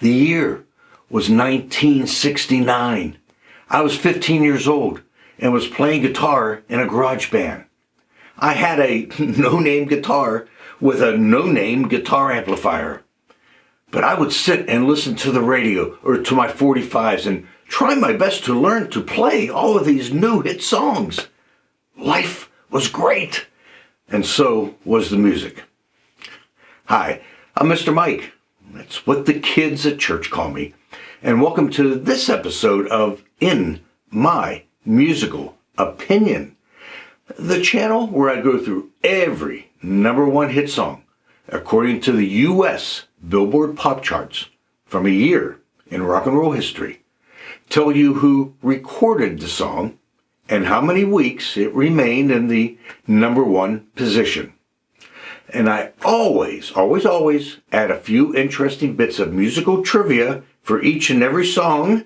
The year was 1969. I was 15 years old and was playing guitar in a garage band. I had a no-name guitar with a no-name guitar amplifier. But I would sit and listen to the radio or to my 45s and try my best to learn to play all of these new hit songs. Life was great, and so was the music. Hi, I'm Mr. Mike. That's what the kids at church call me. And welcome to this episode of In My Musical Opinion, the channel where I go through every number one hit song according to the US Billboard Pop Charts from a year in rock and roll history, tell you who recorded the song and how many weeks it remained in the number one position. And I always add a few interesting bits of musical trivia for each and every song.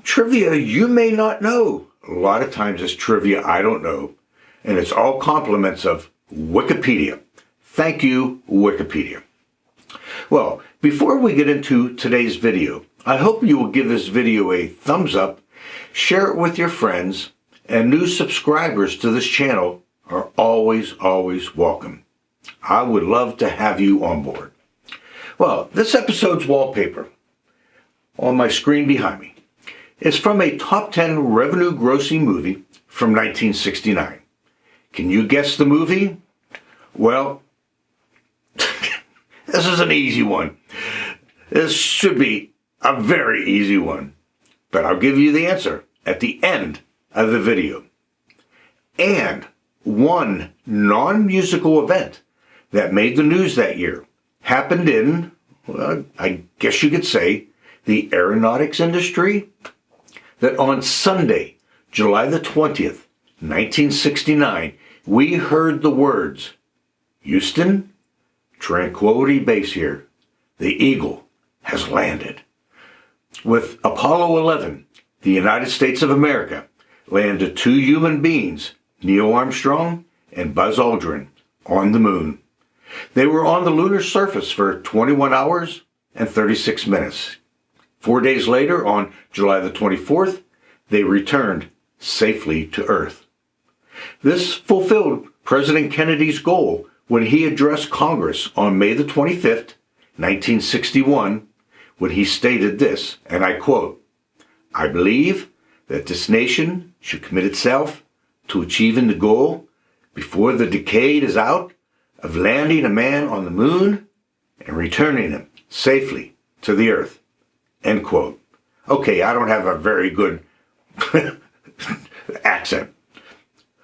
Trivia you may not know. A lot of times it's trivia I don't know. And it's all compliments of Wikipedia. Thank you, Wikipedia. Well, before we get into today's video, I hope you will give this video a thumbs up, share it with your friends, and new subscribers to this channel are always welcome. I would love to have you on board. Well, this episode's wallpaper on my screen behind me is from a top 10 revenue grossing movie from 1969. Can you guess the movie? Well, this is an easy one. This should be a very easy one, but I'll give you the answer at the end of the video. And one non-musical event that made the news that year happened in, well, I guess you could say, the aeronautics industry. That on Sunday, July the 20th, 1969, we heard the words, "Houston, Tranquility Base here. The Eagle has landed." With Apollo 11, the United States of America landed two human beings, Neil Armstrong and Buzz Aldrin, on the moon. They were on the lunar surface for 21 hours and 36 minutes. 4 days later, on July the 24th, they returned safely to Earth. This fulfilled President Kennedy's goal when he addressed Congress on May the 25th, 1961, when he stated this, and I quote, "I believe that this nation should commit itself to achieving the goal before the decade is out of landing a man on the moon and returning him safely to the Earth." End quote. Okay, I don't have a very good accent,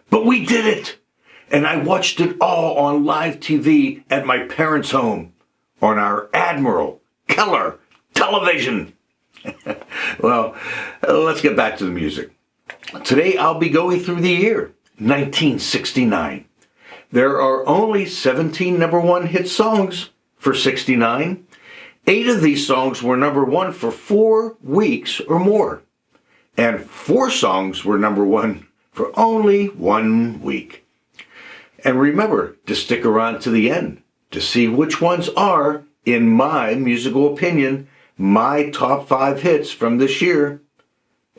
but we did it. And I watched it all on live TV at my parents' home on our Admiral Keller television. Well, let's get back to the music. Today I'll be going through the year 1969. There are only 17 number one hit songs for 69. 8 of these songs were number one for 4 weeks or more. And 4 songs were number one for only 1 week. And remember to stick around to the end to see which ones are, in my musical opinion, my top 5 hits from this year.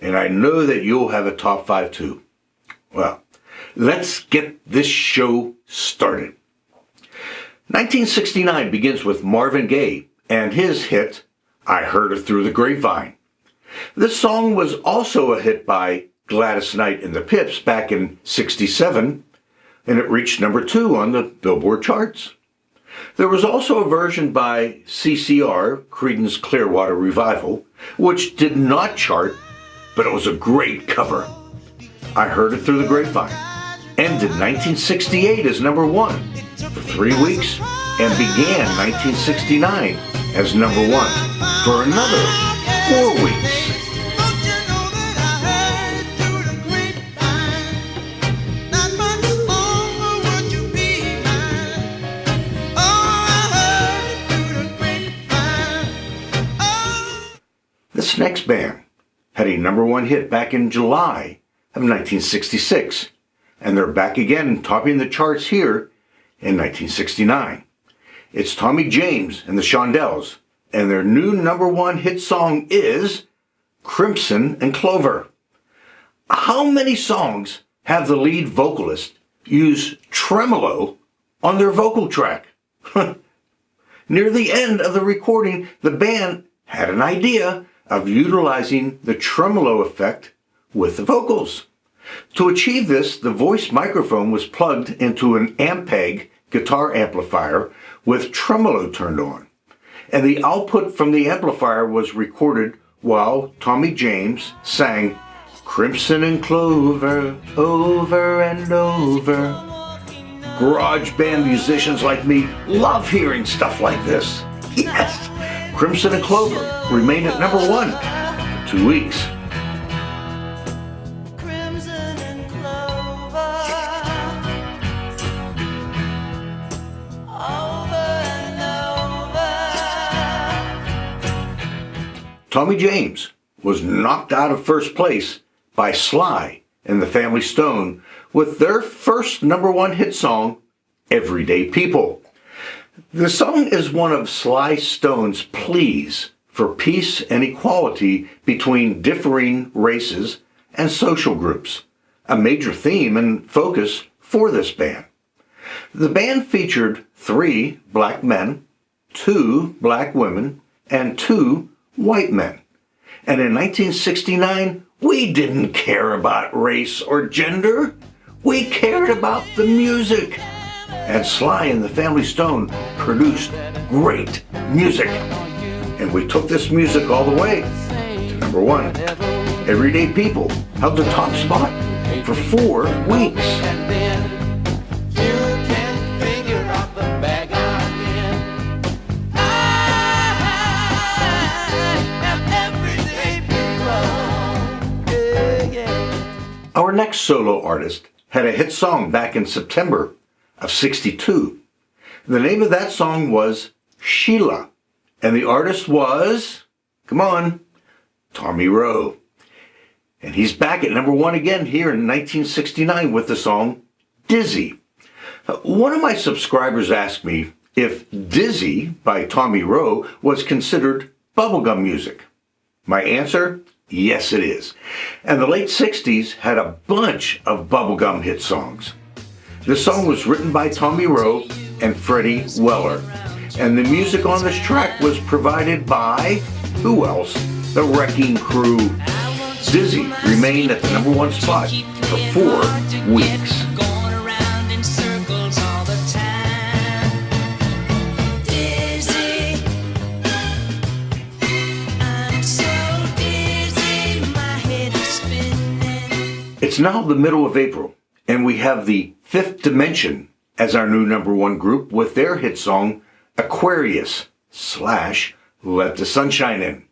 And I know that you'll have a top 5 too. Well, let's get this show started. 1969 begins with Marvin Gaye and his hit, "I Heard It Through the Grapevine." This song was also a hit by Gladys Knight and the Pips back in '67, and it reached number 2 on the Billboard charts. There was also a version by CCR, Creedence Clearwater Revival, which did not chart, but it was a great cover. "I Heard It Through the Grapevine" ended 1968 as number 1 for 3 weeks and began 1969 as number 1 for another 4 weeks. This next band had a number 1 hit back in July of 1966, and they're back again topping the charts here in 1969. It's Tommy James and the Shondells and their new #1 hit song is Crimson and Clover. How many songs have the lead vocalist use tremolo on their vocal track? Near the end of the recording, the band had an idea of utilizing the tremolo effect with the vocals. To achieve this, the voice microphone was plugged into an Ampeg guitar amplifier with tremolo turned on, and the output from the amplifier was recorded while Tommy James sang Crimson and Clover over and over. Garage band musicians like me love hearing stuff like this. Yes, Crimson and Clover remained at #1 for 2 weeks. Tommy James was knocked out of first place by Sly and the Family Stone with their first #1 hit song, Everyday People. The song is one of Sly Stone's pleas for peace and equality between differing races and social groups, a major theme and focus for this band. The band featured 3 black men, 2 black women, and 2 white men. And in 1969, we didn't care about race or gender. We cared about the music. And Sly and the Family Stone produced great music. And we took this music all the way to #1. Everyday People held the top spot for 4 weeks. Our next solo artist had a hit song back in September of '62. The name of that song was Sheila, and the artist was, come on, Tommy Roe. And he's back at #1 again here in 1969 with the song Dizzy. One of my subscribers asked me if Dizzy by Tommy Roe was considered bubblegum music. My answer, yes it is. And the late 60s had a bunch of bubblegum hit songs. This song was written by Tommy Roe and Freddie Weller. And the music on this track was provided by, who else? The Wrecking Crew. Dizzy remained at the #1 spot for 4 weeks. It's now the middle of April, and we have the Fifth Dimension as our new #1 group with their hit song, Aquarius / Let the Sunshine In.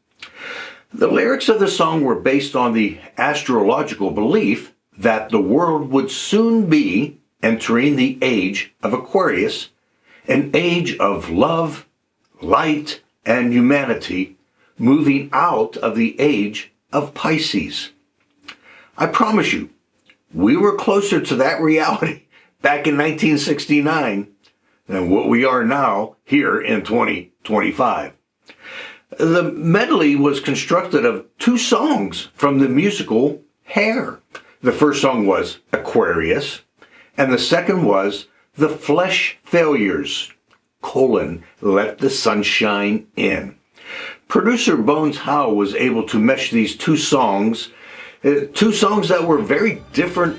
The lyrics of the song were based on the astrological belief that the world would soon be entering the age of Aquarius, an age of love, light, and humanity, moving out of the age of Pisces. I promise you, we were closer to that reality back in 1969 than what we are now here in 2025. The medley was constructed of 2 songs from the musical Hair. The first song was Aquarius, and the second was The Flesh Failures, Let the Sunshine In. Producer Bones Howe was able to mesh these 2 songs that were very different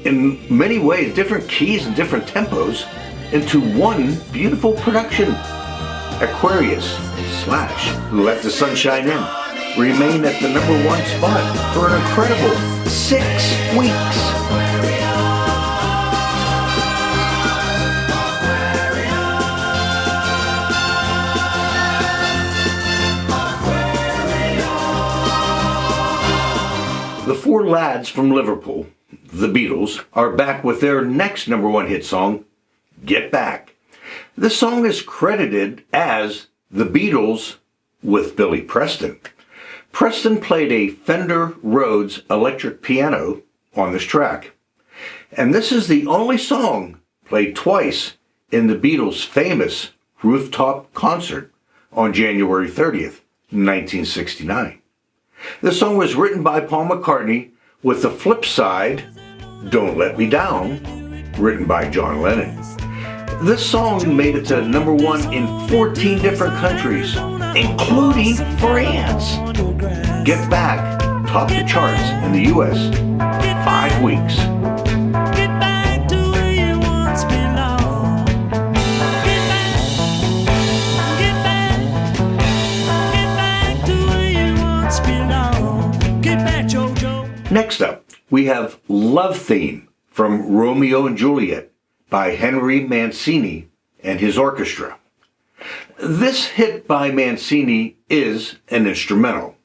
in many ways, different keys and different tempos, into one beautiful production. Aquarius / Let the Sunshine In remained at the #1 spot for an incredible 6 weeks. The 4 lads from Liverpool, the Beatles, are back with their next #1 hit song, Get Back. This song is credited as The Beatles with Billy Preston. Preston played a Fender Rhodes electric piano on this track. And this is the only song played twice in the Beatles' famous rooftop concert on January 30th, 1969. The song was written by Paul McCartney with the flip side, Don't Let Me Down, written by John Lennon. This song made it to number one in 14 different countries, including France. Get Back topped the charts in the US 5 weeks. Next up, we have Love Theme from Romeo and Juliet by Henry Mancini and his orchestra. This hit by Mancini is an instrumental,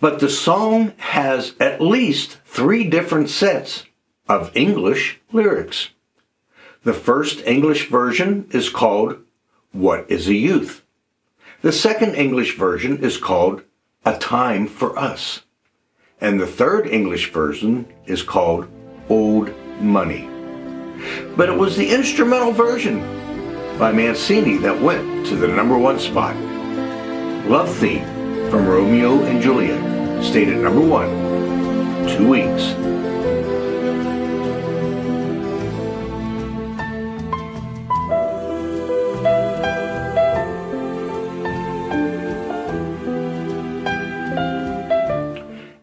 but the song has at least 3 different sets of English lyrics. The first English version is called What is a Youth? The second English version is called A Time for Us. And the third English version is called Old Money. But it was the instrumental version by Mancini that went to the number one spot. Love Theme from Romeo and Juliet stayed at number one 2 weeks.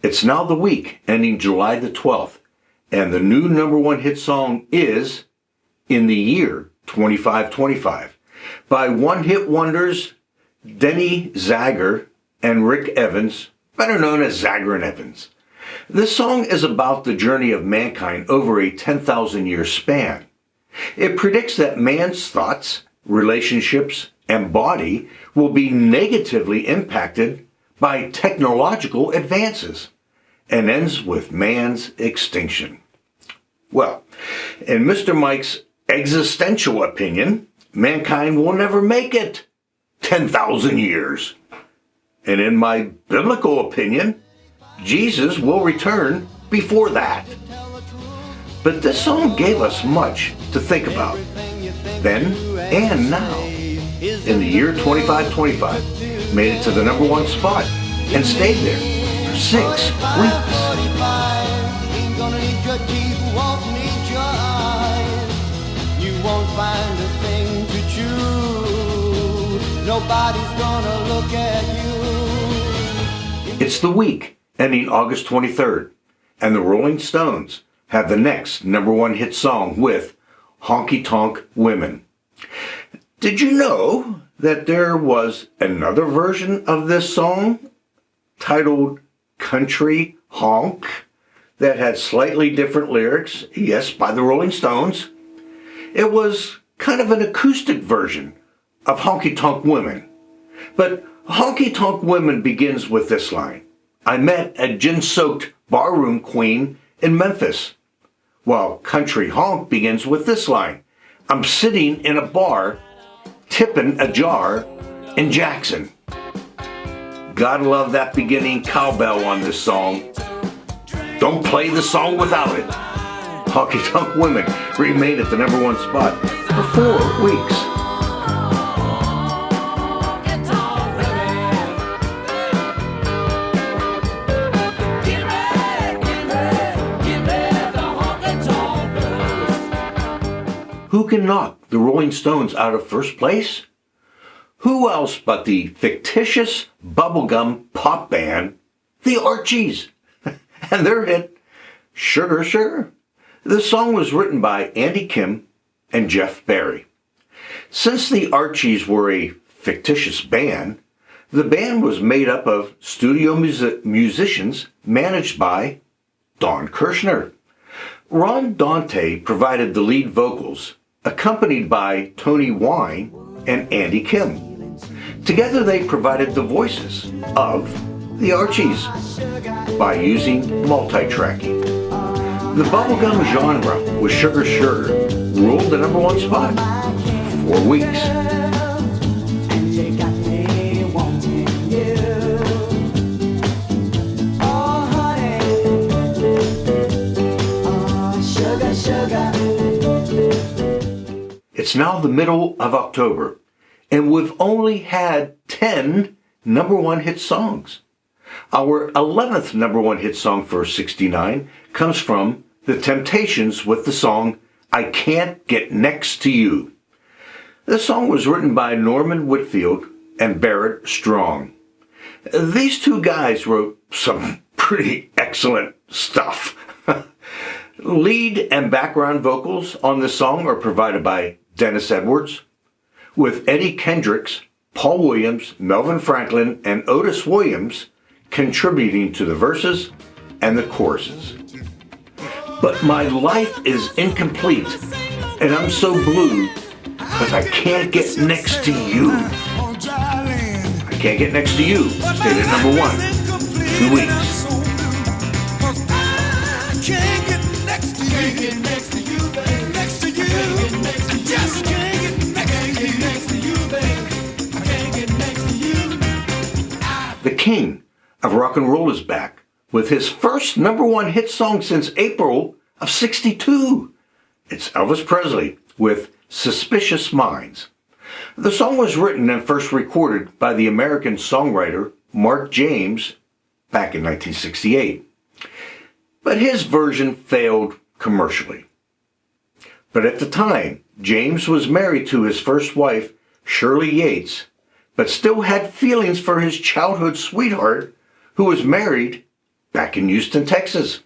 It's now the week ending July the 12th, and the new number one hit song is In the Year 2525 by one-hit wonders Denny Zager and Rick Evans, better known as Zager and Evans. This song is about the journey of mankind over a 10,000-year span. It predicts that man's thoughts, relationships, and body will be negatively impacted by technological advances, and ends with man's extinction. Well, in Mr. Mike's existential opinion, mankind will never make it 10,000 years. And in my biblical opinion, Jesus will return before that. But this song gave us much to think about, then and now. In the year 2525, made it to the number one spot and stayed there for 6 weeks. It's the week ending August 23rd, and the Rolling Stones have the next number one hit song with Honky Tonk Women. Did you know that there was another version of this song titled Country Honk that had slightly different lyrics, yes, by the Rolling Stones? It was kind of an acoustic version of Honky Tonk Women. But Honky Tonk Women begins with this line: I met a gin-soaked barroom queen in Memphis. While Country Honk begins with this line: I'm sitting in a bar, tipping a jar in Jackson. Gotta love that beginning cowbell on this song. Don't play the song without it. Honky Tonk Women remained at the number one spot for 4 weeks. Who can knock the Rolling Stones out of first place? Who else but the fictitious bubblegum pop band, the Archies, and their hit, Sugar Sugar. This song was written by Andy Kim and Jeff Barry. Since the Archies were a fictitious band, the band was made up of studio musicians managed by Don Kirshner. Ron Dante provided the lead vocals, accompanied by Tony Wine and Andy Kim. Together they provided the voices of the Archies by using multi-tracking. The bubblegum genre with Sugar Sugar ruled the number one spot for 4 weeks. It's now the middle of October, and we've only had 10 number one hit songs. Our 11th number one hit song for 69 comes from The Temptations with the song I Can't Get Next to You. This song was written by Norman Whitfield and Barrett Strong. These two guys wrote some pretty excellent stuff. Lead and background vocals on this song are provided by Dennis Edwards, with Eddie Kendricks, Paul Williams, Melvin Franklin, and Otis Williams contributing to the verses and the choruses. But my life is incomplete, and I'm so blue because I can't get next to you. I can't get next to you stayed at number one 2 weeks. The king of rock and roll is back with his first number one hit song since April of 62. It's Elvis Presley with Suspicious Minds. The song was written and first recorded by the American songwriter Mark James back in 1968. But his version failed commercially. But at the time, James was married to his first wife, Shirley Yates, but still had feelings for his childhood sweetheart, who was married back in Houston, Texas.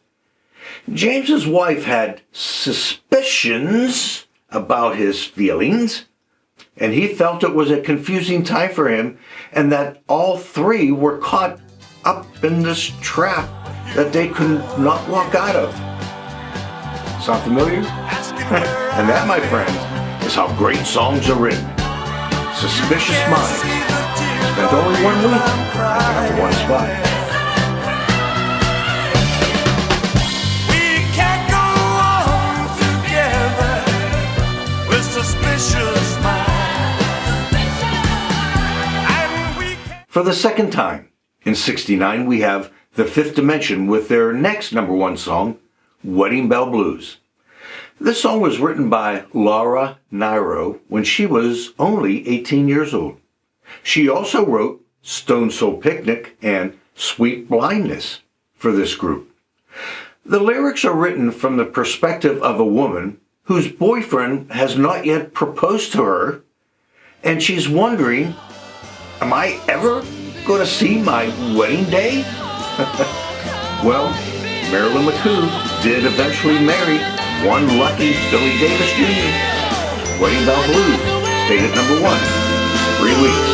James's wife had suspicions about his feelings, and he felt it was a confusing time for him and that all three were caught up in this trap that they could not walk out of. Sound familiar? And that, my friend, is how great songs are written. Suspicious Minds. Spent only 1 week, got to one spot. We can't go on together with suspicious minds. And we can't... For the second time in 69, we have The Fifth Dimension with their next number one song, Wedding Bell Blues. This song was written by Laura Nyro when she was only 18 years old. She also wrote Stone Soul Picnic and Sweet Blindness for this group. The lyrics are written from the perspective of a woman whose boyfriend has not yet proposed to her, and she's wondering, am I ever going to see my wedding day? Well, Marilyn McCoo did eventually marry one lucky Billy Davis Jr. Wedding Bell Blues stayed at number one 3 weeks.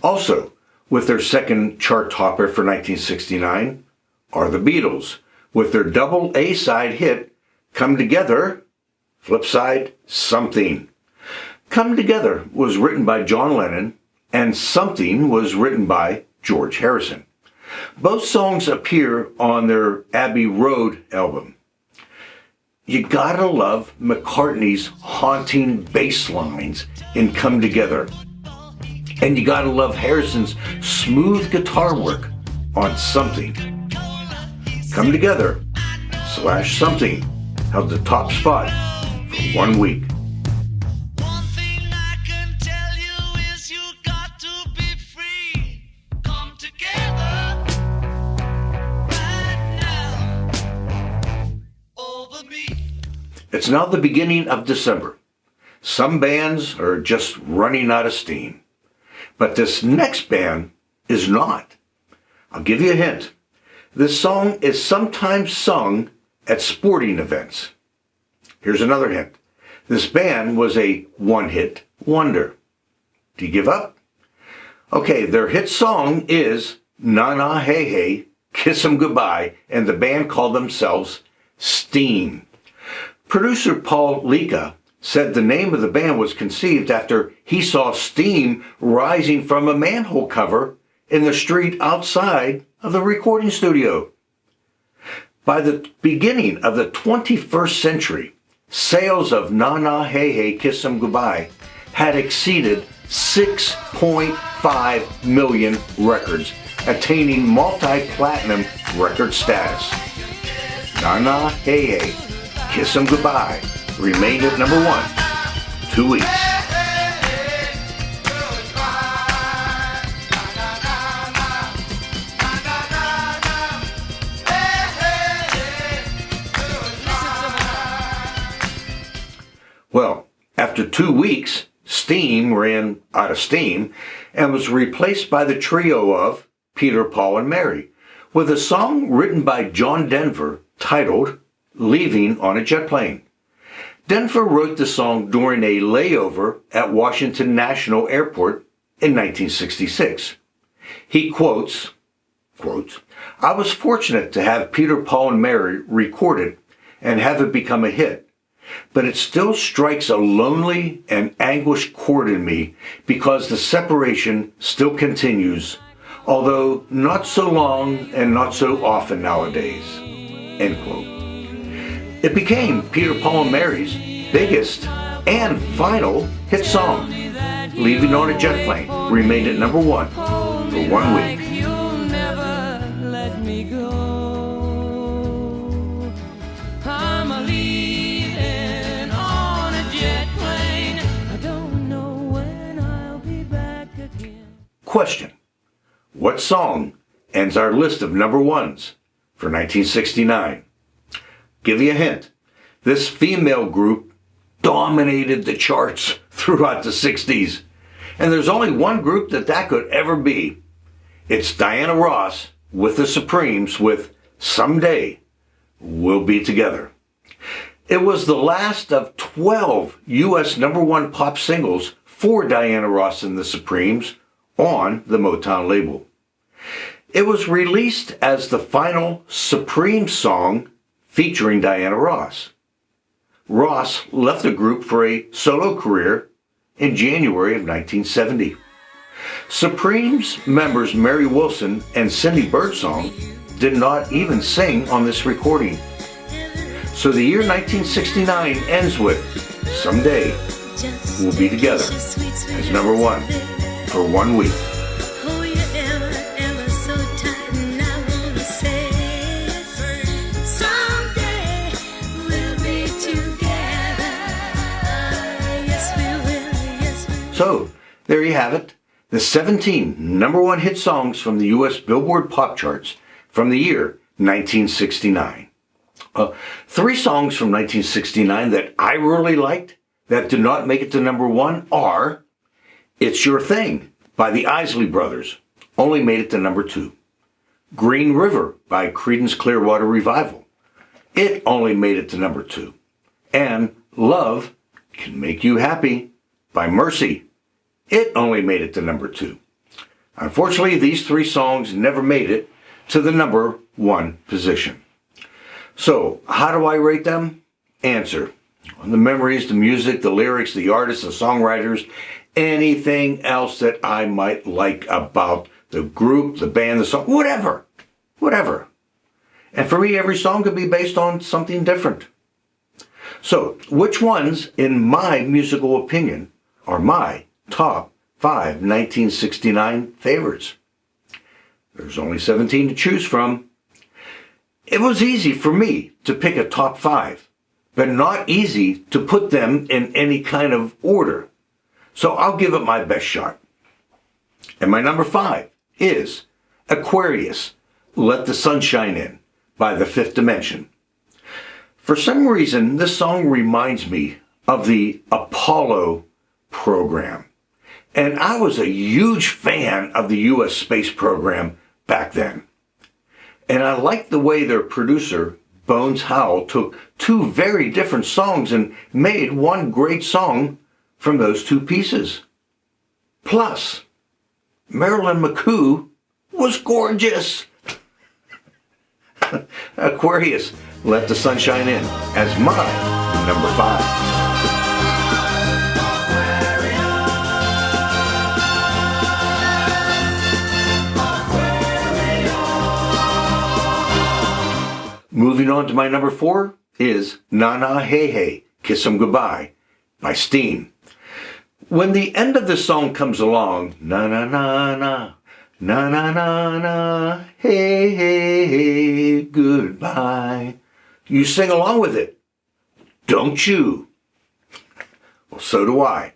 Also, with their second chart topper for 1969 are the Beatles, with their double A-side hit, Come Together, flip side, Something. Come Together was written by John Lennon, and Something was written by George Harrison. Both songs appear on their Abbey Road album. You gotta love McCartney's haunting bass lines in Come Together. And you gotta love Harrison's smooth guitar work on Something. Come Together / Something held the top spot for 1 week. One thing I can tell you is you got to be free. Come together right now over me. It's now the beginning of December. Some bands are just running out of steam. But this next band is not. I'll give you a hint. This song is sometimes sung at sporting events. Here's another hint. This band was a one-hit wonder. Do you give up? Okay, their hit song is Na Na Hey Hey, Kiss 'Em Goodbye, and the band called themselves Steam. Producer Paul Lika said the name of the band was conceived after he saw steam rising from a manhole cover in the street outside of the recording studio. By the beginning of the 21st century, sales of Na Na Hey Hey Kiss 'Em Goodbye had exceeded 6.5 million records, attaining multi-platinum record status. Na Na Hey Hey, Kiss 'Em Goodbye remained at number 1 2 weeks. Well, after 2 weeks, Steam ran out of steam and was replaced by the trio of Peter, Paul, and Mary, with a song written by John Denver titled Leaving on a Jet Plane. Denver wrote the song during a layover at Washington National Airport in 1966. He quotes, "I was fortunate to have Peter, Paul, and Mary recorded and have it become a hit. But it still strikes a lonely and anguished chord in me because the separation still continues, although not so long and not so often nowadays." End quote. It became Peter, Paul, and Mary's biggest and final hit song. Leaving on a Jet Plane remained at number 1 for 1 week. Question: what song ends our list of number 1s for 1969? Give you a hint. This female group dominated the charts throughout the 60s. And there's only one group that could ever be. It's Diana Ross with the Supremes with Someday We'll Be Together. It was the last of 12 U.S. number 1 pop singles for Diana Ross and the Supremes on the Motown label. It was released as the final Supreme song featuring Diana Ross. Ross left the group for a solo career in January of 1970. Supremes members Mary Wilson and Cindy Birdsong did not even sing on this recording. So the year 1969 ends with Someday We'll Be Together as number 1 for 1 week. Oh, you're ever so tight, and I wanna say, someday we'll be together. Yes, we will, yes, we will. So, there you have it. The 17 number 1 hit songs from the US Billboard Pop Charts from the year 1969. 3 songs from 1969 that I really liked that did not make it to number 1 are It's Your Thing by the Isley Brothers, only made it to number 2. Green River by Creedence Clearwater Revival. It only made it to number 2. And Love Can Make You Happy by Mercy. It only made it to number 2. Unfortunately, these 3 songs never made it to the number 1 position. So, how do I rate them? Answer: on the memories, the music, the lyrics, the artists, the songwriters, anything else that I might like about the group, the band, the song, whatever. And for me, every song could be based on something different. So, which ones, in my musical opinion, are my top 5 1969 favorites? There's only 17 to choose from. It was easy for me to pick a top 5, but not easy to put them in any kind of order. So I'll give it my best shot. And my number 5 is Aquarius, Let the Sunshine In by The Fifth Dimension. For some reason, this song reminds me of the Apollo program. And I was a huge fan of the US space program back then. And I liked the way their producer, Bones Howell, took 2 very different songs and made one great song from those 2 pieces. Plus, Marilyn McCoo was gorgeous. Aquarius, Let the Sunshine In as my number 5. Moving on to my number 4 is Na Na Hey Hey, Kiss 'Em Goodbye by Steam. When the end of the song comes along, na na na na, na na na na, hey, hey, hey, goodbye, you sing along with it, don't you? Well, so do I.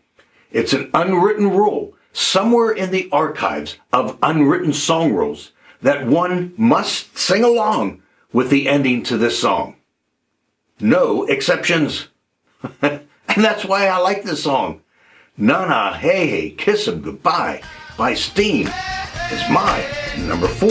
It's an unwritten rule somewhere in the archives of unwritten song rules that one must sing along with the ending to this song. No exceptions. And that's why I like this song. Na Na Hey Hey Kiss 'Em Goodbye by Steen is my number 4.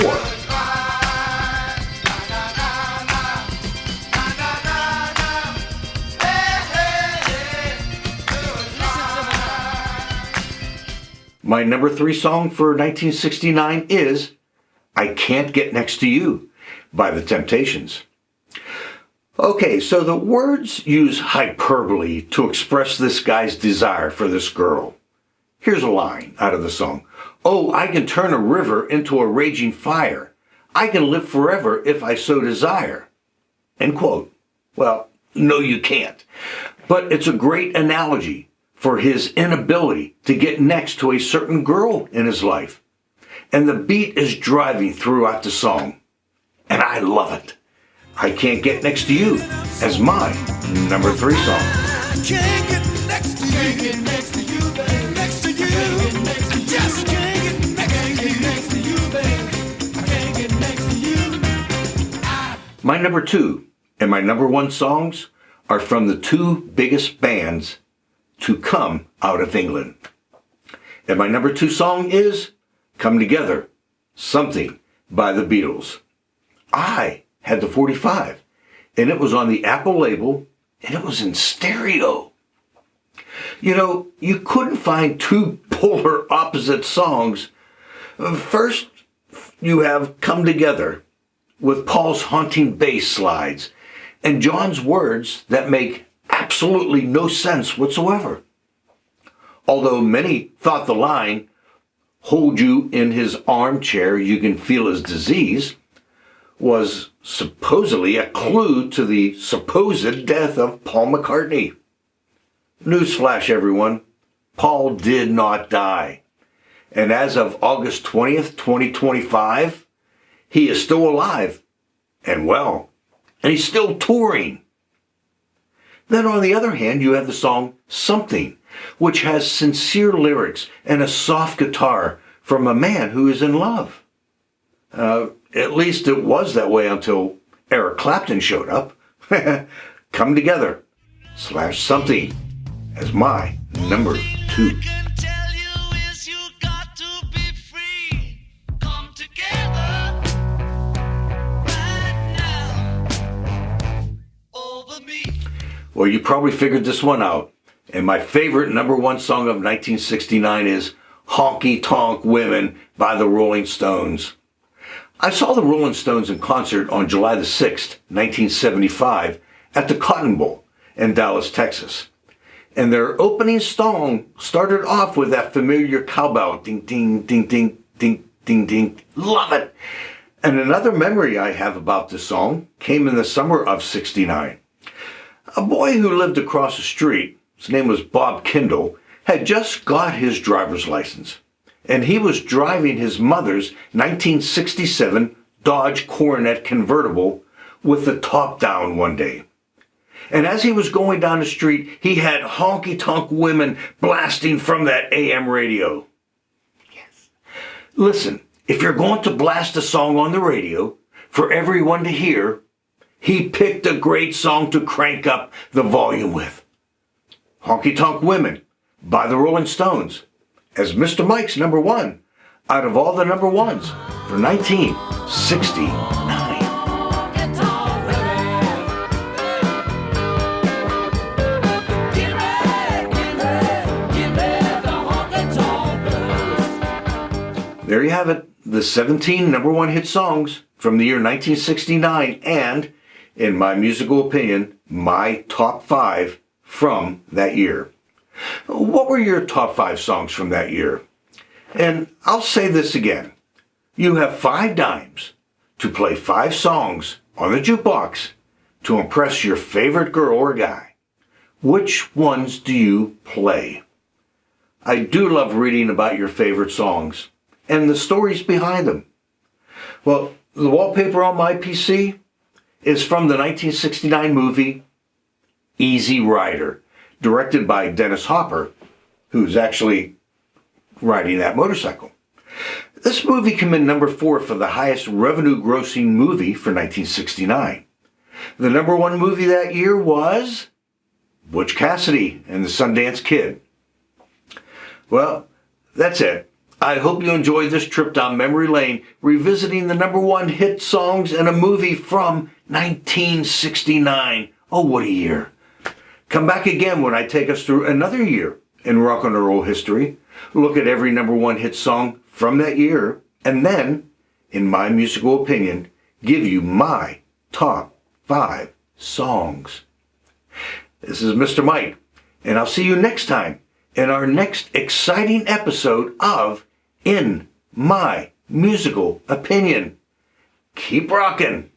My number 3 song for 1969 is I Can't Get Next to You by The Temptations. Okay, so the words use hyperbole to express this guy's desire for this girl. Here's a line out of the song. Oh, I can turn a river into a raging fire. I can live forever if I so desire. End quote. Well, no, you can't. But it's a great analogy for his inability to get next to a certain girl in his life. And the beat is driving throughout the song. And I love it. I Can't Get Next to You as my number 3 song. I can't get next to you. Can't get next to you, babe. Next to you. Can't get next to you. Just can't get next to you, babe. I can't get next to you. My number 2 and my number 1 songs are from the 2 biggest bands to come out of England. And my number 2 song is Come Together, Something by the Beatles. I had the 45, and it was on the Apple label, and it was in stereo. You know, you couldn't find 2 polar opposite songs. First, you have Come Together with Paul's haunting bass slides and John's words that make absolutely no sense whatsoever. Although many thought the line, hold you in his armchair, you can feel his disease, was supposedly a clue to the supposed death of Paul McCartney. Newsflash, everyone, Paul did not die. And as of August 20th, 2025, he is still alive and well, and he's still touring. Then on the other hand, you have the song Something, which has sincere lyrics and a soft guitar from a man who is in love. At least it was that way until Eric Clapton showed up. Come Together / Something as my number 2. I can tell you is you got to be free. Come together right now over me. Well, you probably figured this one out. And my favorite number 1 song of 1969 is Honky Tonk Women by the Rolling Stones. I saw the Rolling Stones in concert on July the 6th, 1975 at the Cotton Bowl in Dallas, Texas. And their opening song started off with that familiar cowbell, ding, ding, ding, ding, ding, ding, ding. Love it. And another memory I have about this song came in the summer of '69. A boy who lived across the street, his name was Bob Kindle, had just got his driver's license. And he was driving his mother's 1967 Dodge Coronet convertible with the top down one day. And as he was going down the street, he had honky tonk women blasting from that AM radio. Yes. Listen, if you're going to blast a song on the radio for everyone to hear, he picked a great song to crank up the volume with. Honky Tonk Women by the Rolling Stones as Mr. Mike's number 1 out of all the number 1s for 1969. There you have it, the 17 number 1 hit songs from the year 1969 and, in my musical opinion, my top 5 from that year. What were your top 5 songs from that year? And I'll say this again. You have 5 dimes to play 5 songs on the jukebox to impress your favorite girl or guy. Which ones do you play? I do love reading about your favorite songs and the stories behind them. Well, the wallpaper on my PC is from the 1969 movie Easy Rider, directed by Dennis Hopper, who's actually riding that motorcycle. This movie came in number 4 for the highest revenue grossing movie for 1969. The number 1 movie that year was Butch Cassidy and the Sundance Kid. Well, that's it. I hope you enjoyed this trip down memory lane, revisiting the number 1 hit songs in a movie from 1969. Oh, what a year. Come back again when I take us through another year in rock and roll history, look at every number 1 hit song from that year, and then, in my musical opinion, give you my top 5 songs. This is Mr. Mike, and I'll see you next time in our next exciting episode of In My Musical Opinion. Keep rockin'.